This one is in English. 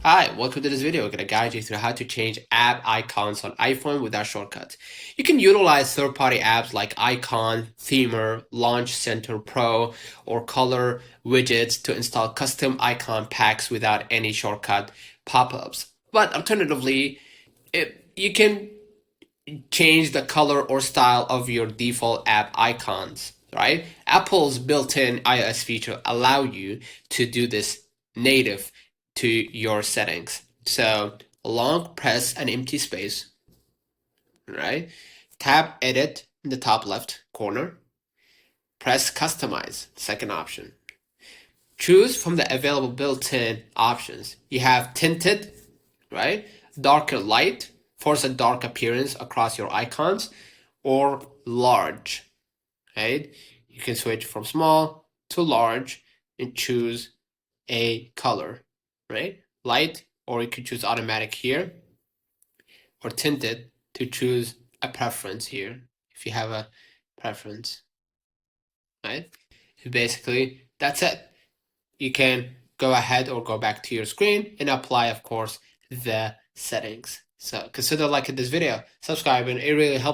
Hi, welcome to this video. We're going to guide you through how to change app icons on iPhone without shortcuts. You can utilize third-party apps like Icon, Themer, Launch Center Pro, or Color Widgets to install custom icon packs without any shortcut pop-ups. But alternatively, you can change the color or style of your default app icons, right? Apple's built-in iOS feature allow you to do this native to your settings. So long press an empty space, right? Tap edit in the top left corner. Press customize, second option. Choose from the available built-in options. You have tinted, right? Darker light, force a dark appearance across your icons, or large, right? You can switch from small to large and choose a color, right? Light, or you could choose automatic here, or tinted to choose a preference here, if you have a preference, right? Basically, that's it. You can go ahead or go back to your screen and apply, of course, the settings. So consider liking this video, subscribing, it really helps.